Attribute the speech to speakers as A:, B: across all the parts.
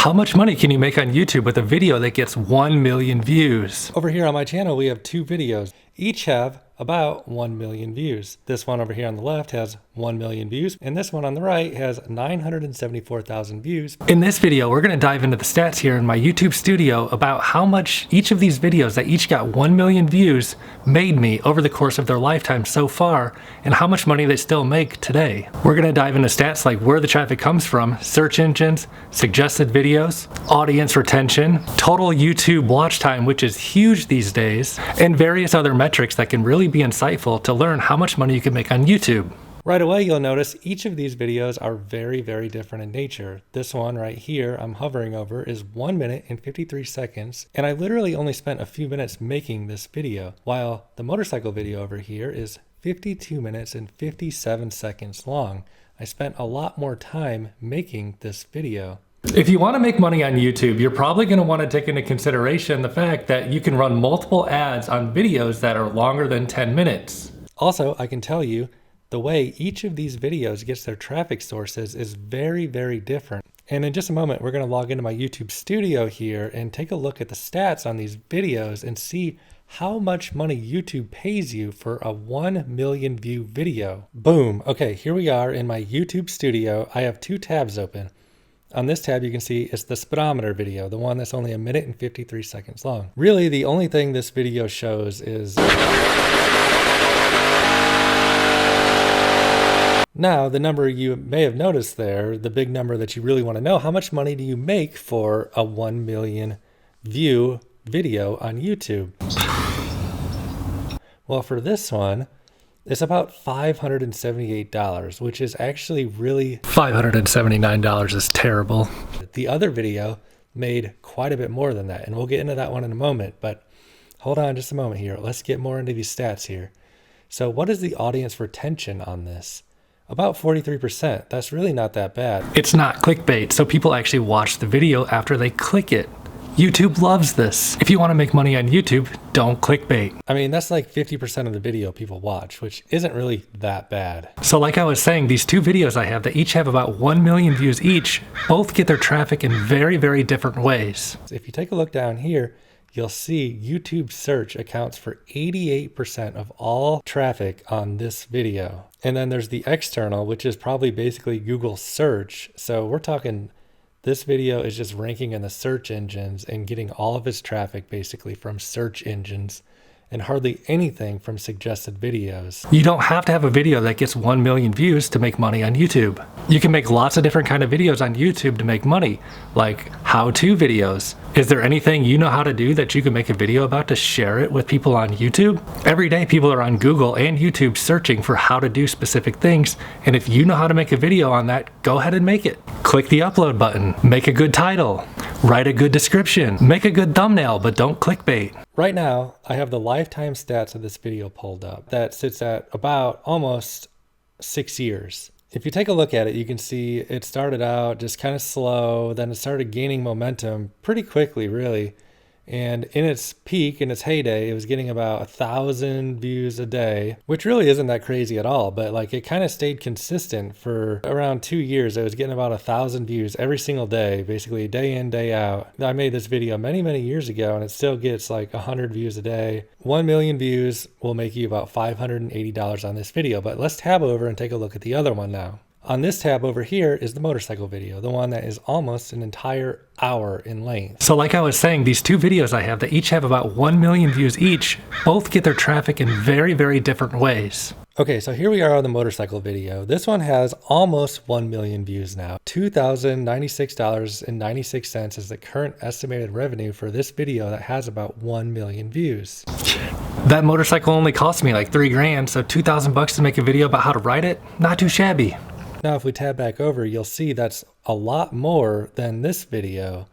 A: How much money can you make on YouTube with a video that gets 1 million views? Over here on my channel, we have two videos. Each have about 1 million views. This one over here on the left has 1 million views, and this one on the right has 974,000 views. In this video, we're gonna dive into the stats here in my YouTube studio about how much each of these videos that each got 1 million views made me over the course of their lifetime so far, and how much money they still make today. We're gonna dive into stats like where the traffic comes from, search engines, suggested videos, audience retention, total YouTube watch time, which is huge these days, and various other metrics that can really be insightful to learn how much money you can make on YouTube. Right away, you'll notice each of these videos are very, very different in nature. This one right here I'm hovering over is 1 minute and 53 seconds, and I literally only spent a few minutes making this video, while the motorcycle video over here is 52 minutes and 57 seconds long. I spent a lot more time making this video. If you want to make money on YouTube, you're probably going to want to take into consideration the fact that you can run multiple ads on videos that are longer than 10 minutes. Also, I can tell you, the way each of these videos gets their traffic sources is very, very different. And in just a moment, we're going to log into my YouTube studio here and take a look at the stats on these videos and see how much money YouTube pays you for a 1 million view video. Boom. Okay, here we are in my YouTube studio. I have two tabs open. On this tab, you can see it's the speedometer video, the one that's only 1 minute and 53 seconds long. Really, the only thing this video shows is... Now, the number you may have noticed there, the big number that you really want to know, how much money do you make for a 1 million view video on YouTube? Well, for this one, it's about $578, which is actually really... $579 is terrible. The other video made quite a bit more than that, and we'll get into that one in a moment, but hold on just a moment here. Let's get more into these stats here. So what is the audience retention on this? About 43%. That's really not that bad. It's not clickbait, so people actually watch the video after they click it. YouTube loves this. If you want to make money on YouTube, don't clickbait. I mean, that's like 50% of the video people watch, which isn't really that bad. So like I was saying, these two videos I have that each have about 1 million views each, both get their traffic in very, very different ways. If you take a look down here, you'll see YouTube search accounts for 88% of all traffic on this video. And then there's the external, which is probably basically Google search. So we're talking... This video is just ranking in the search engines and getting all of its traffic basically from search engines and hardly anything from suggested videos. You don't have to have a video that gets 1 million views to make money on YouTube. You can make lots of different kind of videos on YouTube to make money, like how-to videos. Is there anything you know how to do that you can make a video about to share it with people on YouTube? Every day people are on Google and YouTube searching for how to do specific things, and if you know how to make a video on that, go ahead and make it. Click the upload button, make a good title, write a good description, make a good thumbnail, but don't clickbait. Right now, I have the lifetime stats of this video pulled up. That sits at about almost 6 years. If you take a look at it, you can see it started out just kind of slow, then it started gaining momentum pretty quickly, really. And in its peak, in its heyday, it was getting about 1,000 views a day, which really isn't that crazy at all, but like it kind of stayed consistent for around 2 years. It was getting about 1,000 views every single day, basically day in, day out. I made this video many, many years ago, and it still gets like 100 views a day. 1 million views will make you about $580 on this video, but let's tab over and take a look at the other one now. On this tab over here is the motorcycle video, the one that is almost an entire hour in length. So like I was saying, these two videos I have that each have about 1 million views each, both get their traffic in very, very different ways. Okay, so here we are on the motorcycle video. This one has almost 1 million views now. $2,096.96 is the current estimated revenue for this video that has about 1 million views. That motorcycle only cost me like $3 grand, so 2,000 bucks to make a video about how to ride it? Not too shabby. Now, if we tab back over, you'll see that's a lot more than this video.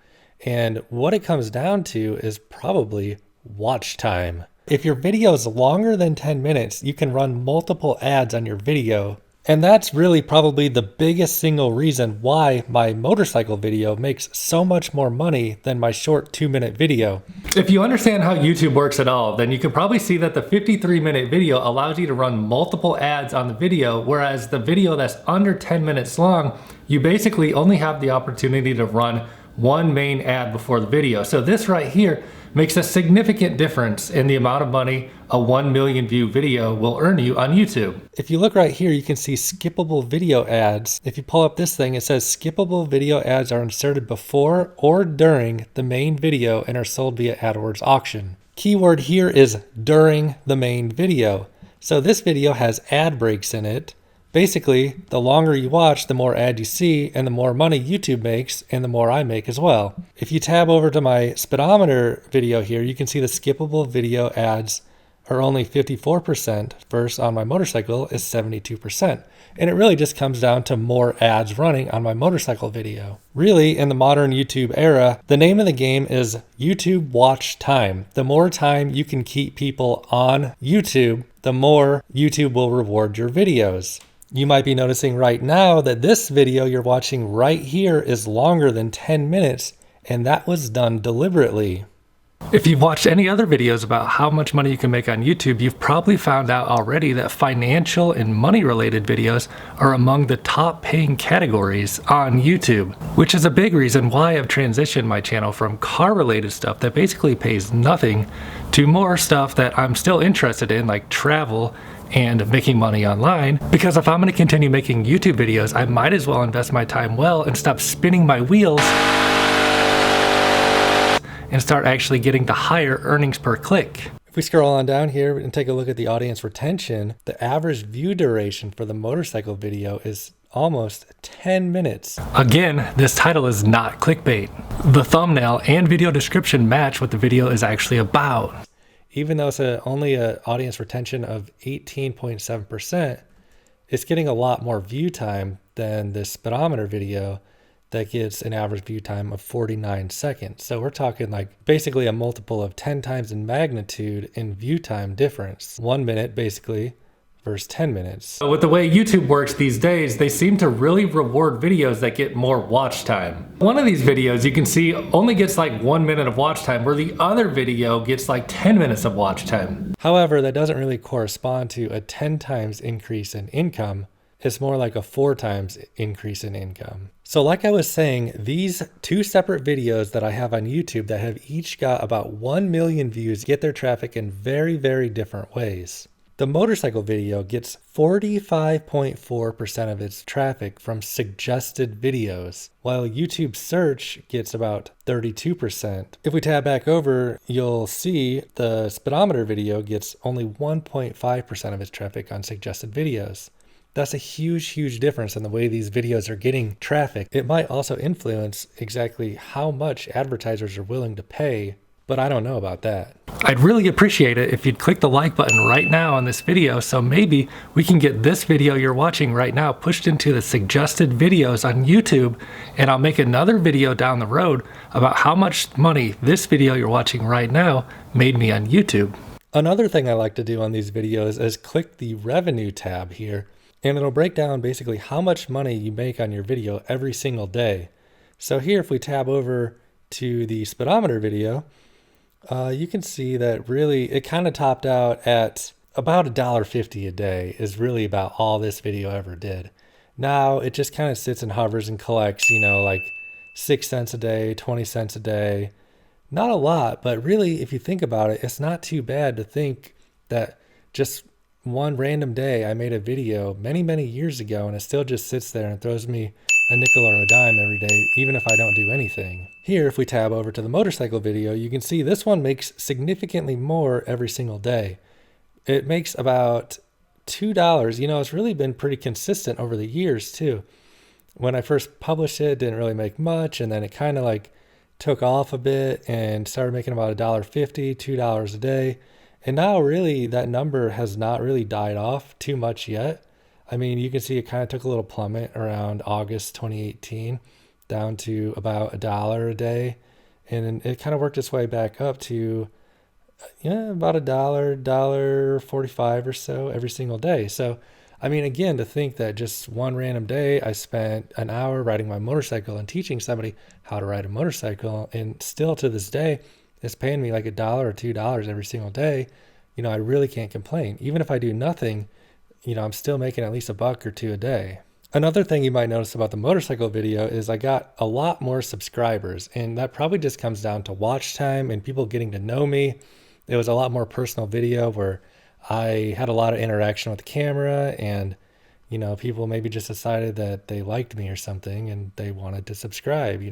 A: And what it comes down to is probably watch time. If your video is longer than 10 minutes, you can run multiple ads on your video. And that's really probably the biggest single reason why my motorcycle video makes so much more money than my short 2-minute video. If you understand how YouTube works at all, then you can probably see that the 53-minute video allows you to run multiple ads on the video, whereas the video that's under 10 minutes long, you basically only have the opportunity to run one main ad before the video. So this right here makes a significant difference in the amount of money a 1 million view video will earn you on YouTube. If you look right here, you can see skippable video ads. If you pull up this thing, it says skippable video ads are inserted before or during the main video and are sold via AdWords auction. Keyword here is during the main video. So this video has ad breaks in it. Basically, the longer you watch, the more ad you see and the more money YouTube makes and the more I make as well. If you tab over to my speedometer video here, you can see the skippable video ads are only 54% versus on my motorcycle is 72%. And it really just comes down to more ads running on my motorcycle video. Really, in the modern YouTube era, the name of the game is YouTube watch time. The more time you can keep people on YouTube, the more YouTube will reward your videos. You might be noticing right now that this video you're watching right here is longer than 10 minutes, and that was done deliberately. If you've watched any other videos about how much money you can make on YouTube, you've probably found out already that financial and money-related videos are among the top paying categories on YouTube, which is a big reason why I've transitioned my channel from car-related stuff that basically pays nothing to more stuff that I'm still interested in, like travel and making money online. Because if I'm going to continue making YouTube videos, I might as well invest my time well and stop spinning my wheels and start actually getting the higher earnings per click. If we scroll on down here and take a look at the audience retention, the average view duration for the motorcycle video is almost 10 minutes. Again, this title is not clickbait. The thumbnail and video description match what the video is actually about. Even though it's only an audience retention of 18.7%, it's getting a lot more view time than this speedometer video that gets an average view time of 49 seconds. So we're talking like basically a multiple of 10 times in magnitude in view time difference. 1 minute basically versus 10 minutes. So with the way YouTube works these days, they seem to really reward videos that get more watch time. One of these videos you can see only gets like 1 minute of watch time, where the other video gets like 10 minutes of watch time. However, that doesn't really correspond to a 10 times increase in income. It's more like a 4 times increase in income. So like I was saying, these two separate videos that I have on YouTube that have each got about 1 million views get their traffic in very, very different ways. The motorcycle video gets 45.4% of its traffic from suggested videos, while YouTube search gets about 32%. If we tab back over, you'll see the speedometer video gets only 1.5% of its traffic on suggested videos. That's a huge, huge difference in the way these videos are getting traffic. It might also influence exactly how much advertisers are willing to pay, but I don't know about that. I'd really appreciate it if you'd click the like button right now on this video, so maybe we can get this video you're watching right now pushed into the suggested videos on YouTube, and I'll make another video down the road about how much money this video you're watching right now made me on YouTube. Another thing I like to do on these videos is click the revenue tab here, and it'll break down basically how much money you make on your video every single day. So here, if we tab over to the speedometer video, you can see that really it kind of topped out at about $1.50 a day is really about all this video ever did. Now it just kind of sits and hovers and collects, you know, like 6 cents a day, 20 cents a day. Not a lot, but really if you think about it, it's not too bad to think that just one random day I made a video many, many years ago, and it still just sits there and throws me a nickel or a dime every day, even if I don't do anything. Here, if we tab over to the motorcycle video, you can see this one makes significantly more every single day. It makes about $2. You know, it's really been pretty consistent over the years too. When I first published it, it didn't really make much, and then it kind of like took off a bit and started making about $1.50, $2 a day. And now really that number has not really died off too much yet. I mean, you can see it kind of took a little plummet around August 2018 down to about $1 a day. And it kind of worked its way back up to about $1.45 or so every single day. So, I mean, again, to think that just one random day I spent an hour riding my motorcycle and teaching somebody how to ride a motorcycle, and still to this day, it's paying me like $1 or $2 every single day. You know, I really can't complain. Even if I do nothing, you know, I'm still making at least $1 or $2 a day. Another thing you might notice about the motorcycle video is I got a lot more subscribers, and that probably just comes down to watch time and people getting to know me. It was a lot more personal video where I had a lot of interaction with the camera, and people maybe just decided that they liked me or something and they wanted to subscribe.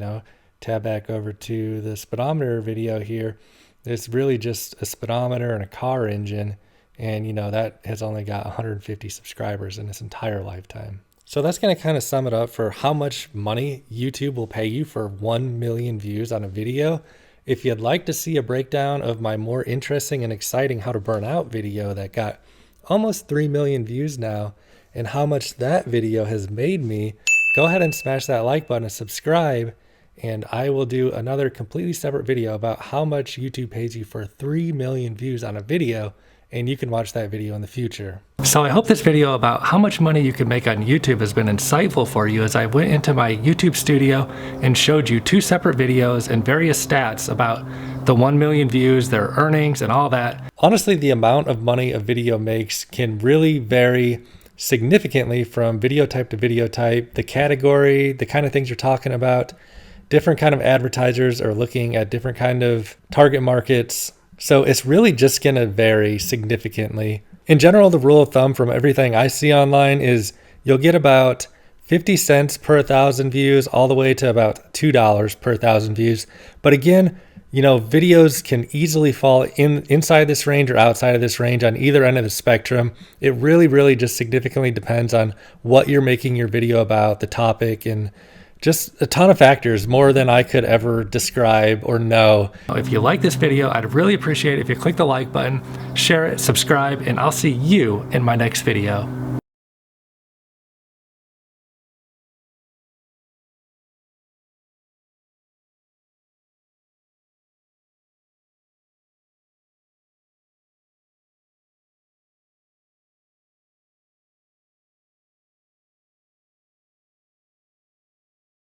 A: Tab back over to the speedometer video here. It's really just a speedometer and a car engine, and that has only got 150 subscribers in its entire lifetime. So that's going to kind of sum it up for how much money YouTube will pay you for 1 million views on a video. If you'd like to see a breakdown of my more interesting and exciting how to burn out video that got almost 3 million views now, and how much that video has made me, go ahead and smash that like button and subscribe, and I will do another completely separate video about how much YouTube pays you for 3 million views on a video, and you can watch that video in the future. So I hope this video about how much money you can make on YouTube has been insightful for you, as I went into my YouTube studio and showed you 2 separate videos and various stats about the 1 million views, their earnings, and all that. Honestly, the amount of money a video makes can really vary significantly from video type to video type, the category, the kind of things you're talking about. Different kind of advertisers are looking at different kind of target markets. So it's really just going to vary significantly. In general, the rule of thumb from everything I see online is you'll get about 50 cents per 1,000 views all the way to about $2 per 1,000 views. But again, videos can easily fall inside this range or outside of this range on either end of the spectrum. It really just significantly depends on what you're making your video about, the topic, and just a ton of factors, more than I could ever describe or know. If you like this video, I'd really appreciate it if you click the like button, share it, subscribe, and I'll see you in my next video.